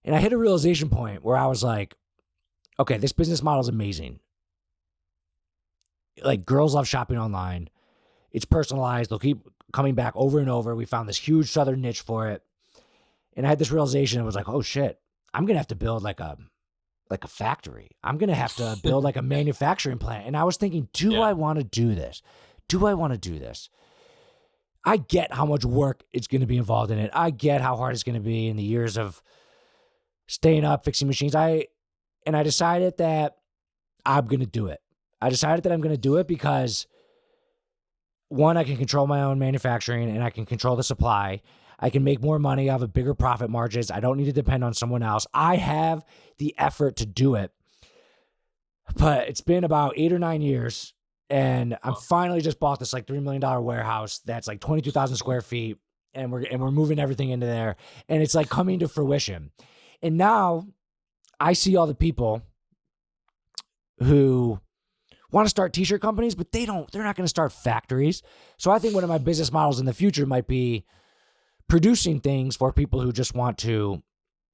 And I hit a realization point where I was like, okay, this business model is amazing. Like, girls love shopping online. It's personalized. They'll keep coming back over and over. We found this huge southern niche for it. And I had this realization. I was like, oh shit, I'm going to have to build like a factory. I'm going to have to build like a manufacturing plant. And I was thinking, do I want to do this? Do I want to do this? I get how much work it's going to be involved in it. I get how hard it's going to be in the years of staying up, fixing machines. I decided that I'm going to do it. I decided that I'm going to do it because, one, I can control my own manufacturing and I can control the supply. I can make more money. I have a bigger profit margins. I don't need to depend on someone else. I have the effort to do it. But it's been about 8 or 9 years, and I'm finally just bought this like $3 million warehouse that's like 22,000 square feet, and we're moving everything into there, and it's like coming to fruition. And now I see all the people who want to start t-shirt companies, but they're not going to start factories. So I think one of my business models in the future might be producing things for people who just want to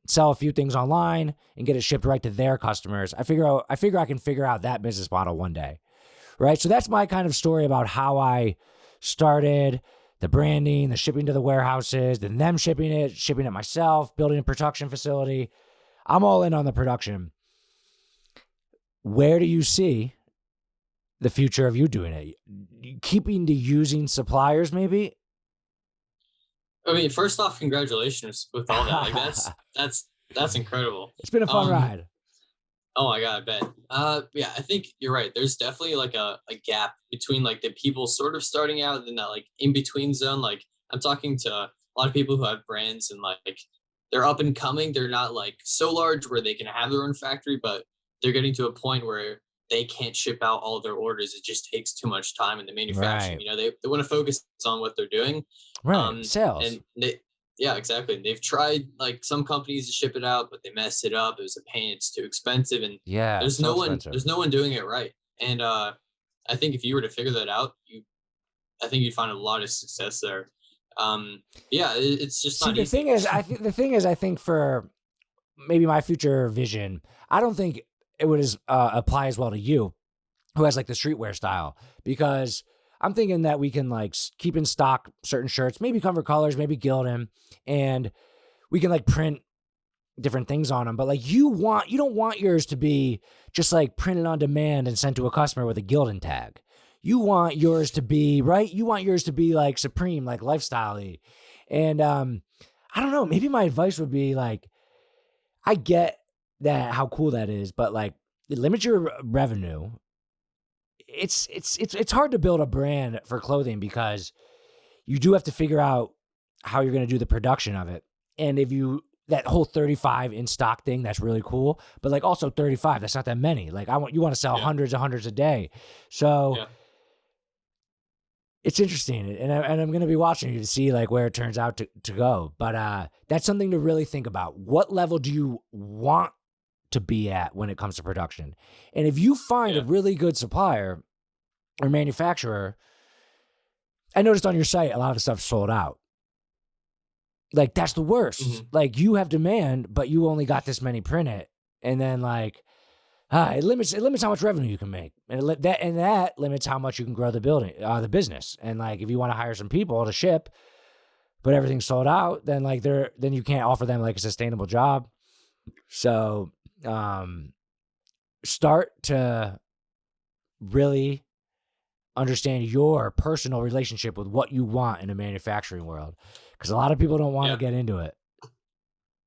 sell a few things online and get it shipped right to their customers. I figure I can figure out that business model one day, right? So that's my kind of story about how I started the branding, the shipping to the warehouses, then them shipping it myself, building a production facility. I'm all in on the production. Where do you see the future of you doing it? Keeping to using suppliers, maybe? I mean, first off, congratulations with all that. Like that's incredible. It's been a fun ride. Oh my God, I bet. Yeah, I think you're right. There's definitely like a gap between like the people sort of starting out and that like in between zone. Like I'm talking to a lot of people who have brands and like they're up and coming. They're not like so large where they can have their own factory, but they're getting to a point where they can't ship out all their orders. It just takes too much time in the manufacturing. Right. You know, they want to focus on what they're doing. Right. Sales. And yeah, exactly. They've tried like some companies to ship it out, but they messed it up. It was a pain. It's too expensive. And Yeah. there's So there's no one doing it right. And I think if you were to figure that out, I think you'd find a lot of success there. Yeah, it's just not the easy. thing is, I think for maybe my future vision, I don't think it would apply as well to you, who has like the streetwear style, because I'm thinking that we can like keep in stock certain shirts, maybe cover colors, maybe gild them, and we can like print different things on them. But like you don't want yours to be just like printed on demand and sent to a customer with a gilding tag. You want yours to be, right? You want yours to be like supreme, like lifestyle-y. And I don't know, maybe my advice would be like, I get that how cool that is, but like limit your revenue. It's hard to build a brand for clothing because you do have to figure out how you're going to do the production of it. And if that whole 35 in stock thing, that's really cool. But like also 35, that's not that many. Like you want to sell hundreds and hundreds a day. So it's interesting. And I'm going to be watching you to see like where it turns out to go. But that's something to really think about. What level do you want to be at when it comes to production? And if you find a really good supplier or manufacturer, I noticed on your site a lot of the stuff sold out. Like that's the worst. Mm-hmm. Like you have demand, but you only got this many printed, and then like it limits how much revenue you can make, and that limits how much you can grow the business. And like if you want to hire some people to ship, but everything's sold out, then like then you can't offer them like a sustainable job. So start to really understand your personal relationship with what you want in a manufacturing world, because a lot of people don't want to get into it.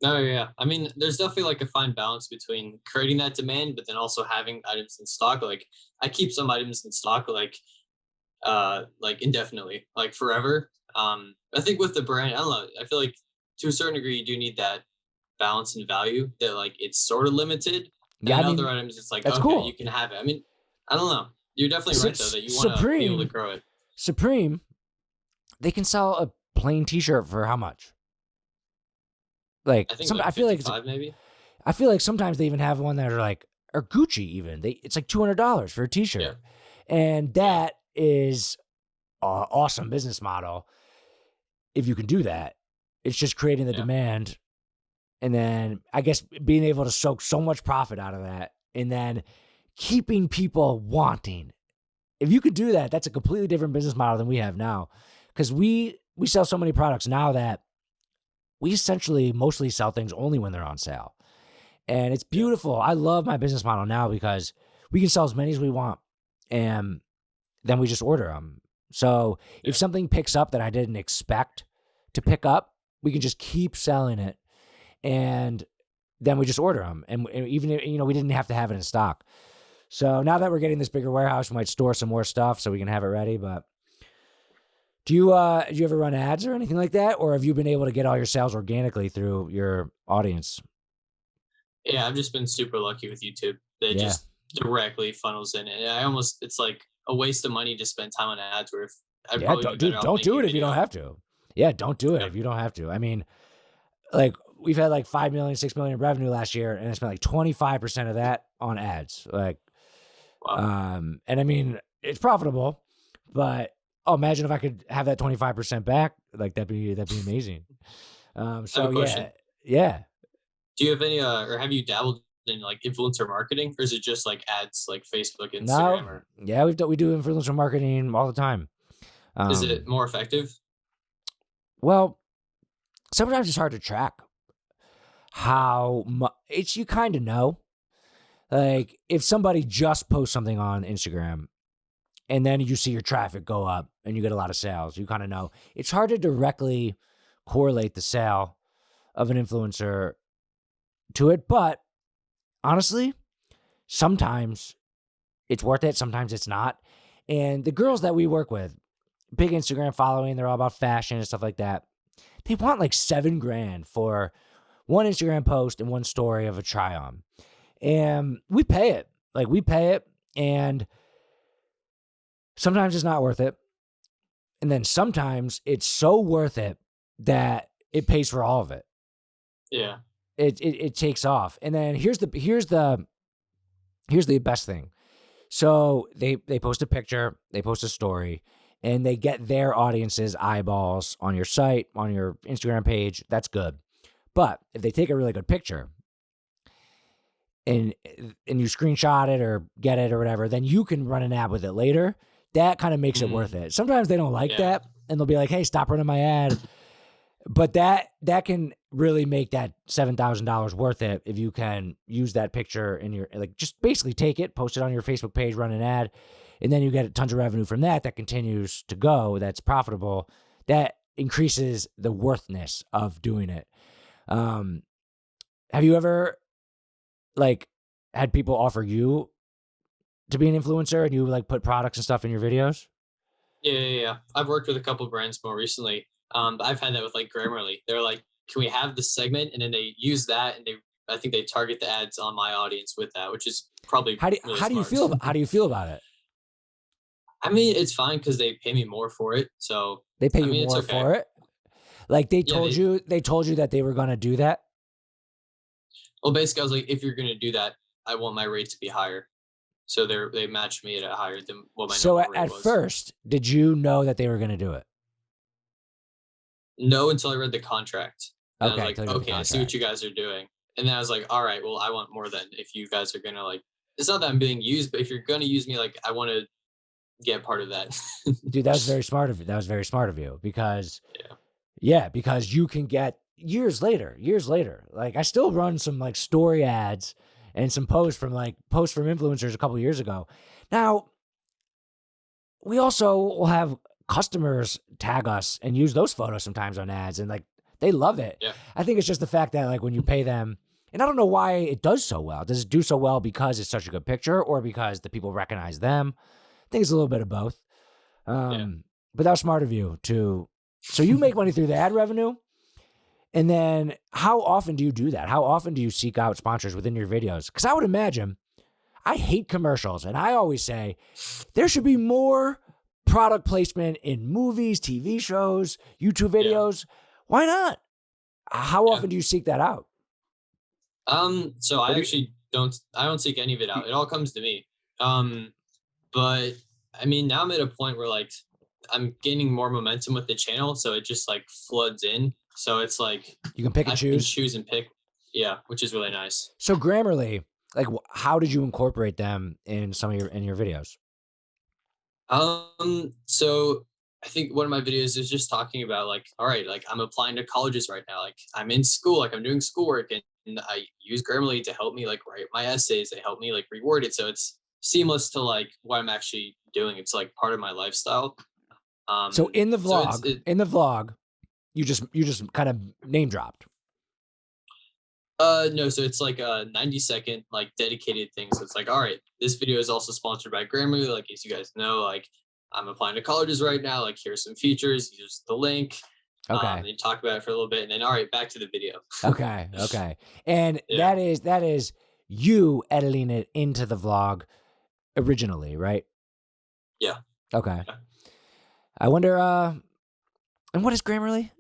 No, yeah. I mean, there's definitely like a fine balance between creating that demand, but then also having items in stock. Like I keep some items in stock, like indefinitely, like forever. I think with the brand, I don't know. I feel like to a certain degree, you do need that balance and value that like it's sort of limited. Yeah, and other items, it's like, okay, cool. You can have it. I mean, I don't know. You're definitely right though that you want to be able to grow it. Supreme, they can sell a plain T-shirt for how much? Like I feel like it's maybe. I feel like sometimes they even have one that are like, or Gucci even. It's like $200 for a T-shirt, and that is an awesome business model. If you can do that, it's just creating the demand and then I guess being able to soak so much profit out of that, and then keeping people wanting. If you could do that, that's a completely different business model than we have now, because we sell so many products now that we essentially mostly sell things only when they're on sale. And it's Yeah. beautiful. I love my business model now because we can sell as many as we want, and then we just order them. So if Yeah. something picks up that I didn't expect to pick up, we can just keep selling it, and then we just order them. And even if, we didn't have to have it in stock. So now that we're getting this bigger warehouse, we might store some more stuff so we can have it ready. But do you ever run ads or anything like that, or have you been able to get all your sales organically through your audience? Yeah, I've just been super lucky with YouTube. That Yeah. just directly funnels in. And it's like a waste of money to spend time on ads where if I'd Yeah, probably don't be better dude, off don't do making a it if you don't video. have to. Yeah, don't do it Yep. if you don't have to. I mean, like we've had like 5 million, 6 million revenue last year, and I spent like 25% of that on ads. Like, Wow. and I mean, it's profitable, but oh, imagine if I could have that 25% back. Like that'd be amazing. I have So a question. yeah, yeah. Do you have any or have you dabbled in like influencer marketing, or is it just like ads like Facebook, No, Instagram, or yeah, we do influencer marketing all the time. is it Um, more effective? well, sometimes it's hard to track how much it's you kind of know. Like if somebody just posts something on Instagram and then you see your traffic go up and you get a lot of sales, you kind of know. It's hard to directly correlate the sale of an influencer to it, but honestly, sometimes it's worth it, sometimes it's not. And the Yeah. girls that we work with, big Instagram following, they're all about fashion and stuff like that. They want like 7 grand for one Instagram post and one story of a try on. And we pay it. Like we pay it, and sometimes it's not worth it. And then sometimes it's so worth it that it pays for all of it. Yeah. It takes off. And then here's the best thing. So they post a picture, they post a story, and they get their audience's eyeballs on your site, on your Instagram page. That's good. But if they take a really good picture and you screenshot it or get it or whatever, then you can run an ad with it later. That kind of makes it worth Mm, it. Sometimes they don't like yeah. that and they'll be like, "Hey, stop running my ad." But that can really make that $7,000 worth it if you can use that picture in your like just basically take it, post it on your Facebook page, run an ad, and then you get tons of revenue from that that continues to go, that's profitable. That increases the worthness of doing it. Um, have you ever like had people offer you to be an influencer and you like put products and stuff in your videos? Yeah, yeah, yeah. I've worked with a couple brands more recently. But I've had that with like Grammarly. They're like, "Can we have this segment?" And then they use that, and I think they target the ads on my audience with that, which is probably really smart. How do you feel about it? I mean, it's fine because they pay me more for it. So, They pay I you mean, it's more okay. for it? Like Yeah, they told you that they were gonna do that? well, basically, I was like, if you're gonna do that, I want my rate to be higher. So they matched me at a higher than what my So normal rate at was. first, did you know that they were gonna do it? No, until I read the contract. And I was Okay, like, until you read the okay, I see what you contract. guys are doing. And then I was like, all right, well, I want more then if you guys are gonna like it's not that I'm being used, but if you're gonna use me, like I want to get part of that. Dude, that was very smart of you. That was very smart of you because Yeah. yeah, because you can get years later. Like I still run some like story ads and some posts from influencers a couple years ago. Now, we also will have customers tag us and use those photos sometimes on ads and like they love it. Yeah. I think it's just the fact that like when you pay them, and I don't know why it does so well. Does it do so well because it's such a good picture or because the people recognize them? I think it's a little bit of both. Yeah. Um, but that was smart of you to so you make money through the ad revenue. And then how often do you do that? How often do you seek out sponsors within your videos? Because I would imagine I hate commercials. And I always say there should be more product placement in movies, TV shows, YouTube Yeah. videos. Why not? How Yeah. often do you seek that out? So Or I do you, actually don't seek any of it out. It all comes to me. Um, but I mean now I'm at a point where like I'm gaining more momentum with the channel, so it just like floods in. So it's like you can pick and I can choose? choose and pick. Yeah, which is really nice. So Grammarly, like, how did you incorporate them in some of your videos? So I think one of my videos is just talking about like, all right, like I'm applying to colleges right now. Like I'm in school, like I'm doing schoolwork, and I use Grammarly to help me like write my essays. They help me like reword it, so it's seamless to like what I'm actually doing. It's like part of my lifestyle. So in the So it's vlog, you just kind of name dropped. no, so it's like a 90-second like dedicated thing. So it's like, all right, this video is also sponsored by Grammarly. Like as you guys know, like I'm applying to colleges right now. Like here's some features. Here's the link. Okay. Then talk about it for a little bit, and then all right, back to the video. Okay. Okay. And Yeah, that is you editing it into the vlog originally, right? yeah. Okay. Yeah. I wonder and what is Grammarly?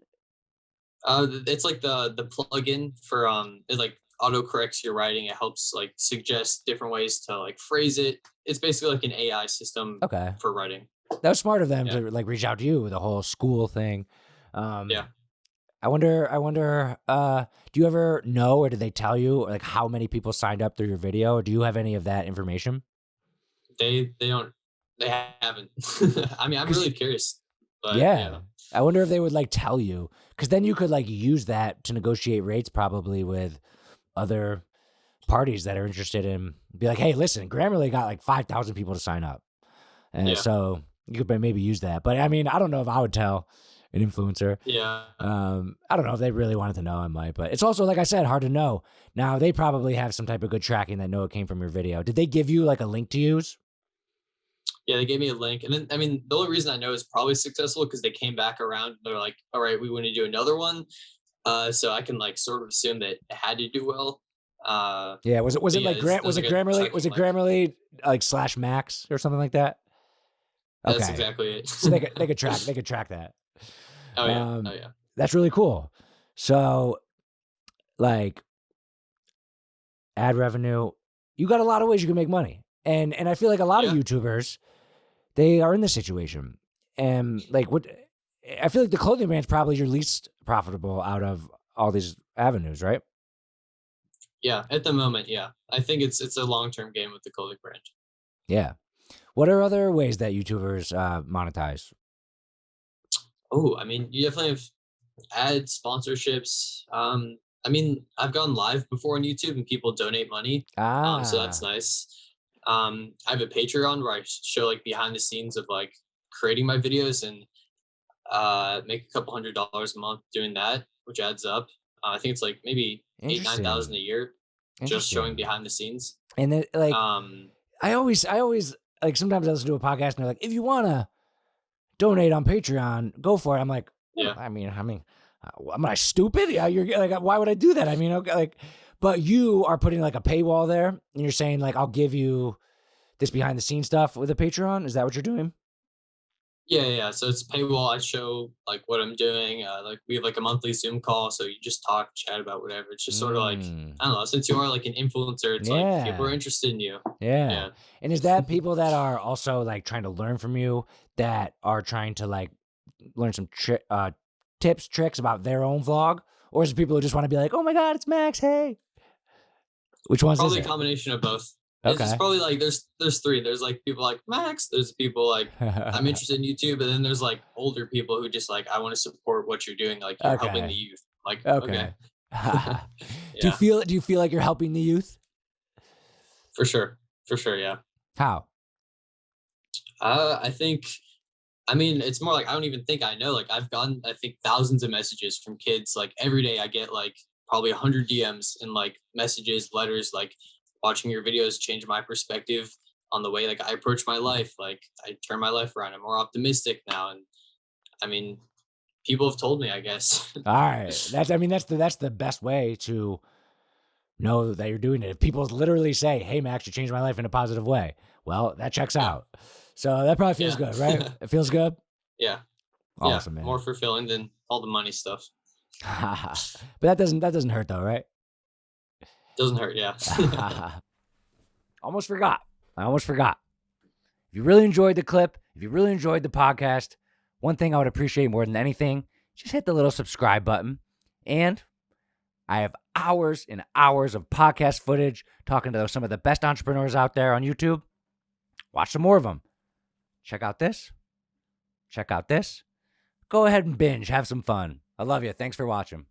It's like the plugin for it like auto corrects your writing. It helps like suggest different ways to like phrase it. It's basically like an AI system Okay. for writing. That was smart of them Yeah, to like reach out to you with the whole school thing. yeah. I wonder, do you ever know, or did they tell you like how many people signed up through your video? Or do you have any of that information? They don't they haven't. I mean, I'm 'Cause really curious, but yeah, yeah, I wonder if they would like tell you, because then you could like use that to negotiate rates probably with other parties that are interested in, be like, hey, listen, Grammarly got like 5,000 people to sign up. And yeah, so you could maybe use that. But I mean, I don't know if I would tell an influencer. yeah. I don't know if they really wanted to know. I might, but it's also, like I said, hard to know. Now they probably have some type of good tracking that know it came from your video. Did they give you like a link to use? Yeah, they gave me a link, and then I mean, the only reason I know it's probably successful because they came back around. They're like, "All right, we want to do another one," so I can like sort of assume that it had to do well. Yeah. Was But it yeah, like Grant? there's Was it like a Grammarly? Was tracking it link. Grammarly like slash max or something like that? That's Okay, exactly it. so they could track that. Oh yeah, oh Um, yeah, that's really cool. So like ad revenue, you got a lot of ways you can make money, and I feel like a lot of yeah, YouTubers, they are in this situation. And like what I feel like the clothing brand's probably your least profitable out of all these avenues, right? yeah. At the moment, yeah, I think it's a long term game with the clothing brand. Yeah. What are other ways that YouTubers monetize? Oh, I mean, you definitely have ad sponsorships. I mean, I've gone live before on YouTube and people donate money. So that's Ah, nice. I have a Patreon where I show like behind the scenes of like creating my videos and make a couple $100s a month doing that, which adds up. I think it's like maybe 8 9 thousand interesting. a year just showing Interesting. behind the scenes. And then like Um, I always like sometimes I listen to a podcast and they're like, if you wanna donate on Patreon, go for it. I'm like, what? yeah, I mean, am I stupid? Yeah, you're like, why would I do that? I mean, okay, like, but you are putting like a paywall there, and you're saying like, I'll give you this behind the scenes stuff with a Patreon. Is that what you're doing? yeah. So it's paywall. I show like what I'm doing. Like we have like a monthly Zoom call, so you just talk, chat about whatever. It's just sort of like Mm, I don't know. Since you are like an influencer, it's like people are yeah, interested in you. yeah. Yeah. And is that people that are also like trying to learn from you, that are trying to like learn some tips, tricks about their own vlog, or is it people who just want to be like, oh my god, it's Max? Hey, which ones is Probably a it? combination of both. It's Okay. probably like there's three. There's like people like Max. There's people like I'm interested in YouTube, and then there's like older people who just like I want to support what you're doing. Like you're helping the Okay. youth. Like okay, Okay. yeah, Do you feel like you're helping the youth? for sure, yeah. How? I think. I mean, it's more like I don't even think I know. Like I've gotten I think thousands of messages from kids. Like every day, I get like probably 100 DMs and like messages, letters. Like watching your videos change my perspective on the way like I approach my life. Like I turn my life around. I'm more optimistic now, and I mean, people have told me, I guess. All right. That's the best way to know that you're doing it. If people literally say, "Hey Max, you changed my life in a positive way." Well, that checks Yeah, out. So that probably feels yeah, good, right? It feels good. yeah, yeah. Awesome, More man. fulfilling than all the money stuff. But that doesn't hurt though, right? Doesn't hurt. Yeah, Almost forgot. I almost forgot. If you really enjoyed the clip, if you really enjoyed the podcast, one thing I would appreciate more than anything, just hit the little subscribe button. And I have hours and hours of podcast footage talking to some of the best entrepreneurs out there on YouTube. Watch some more of them. Check out this. Check out this. Go ahead and binge. Have some fun. I love you. Thanks for watching.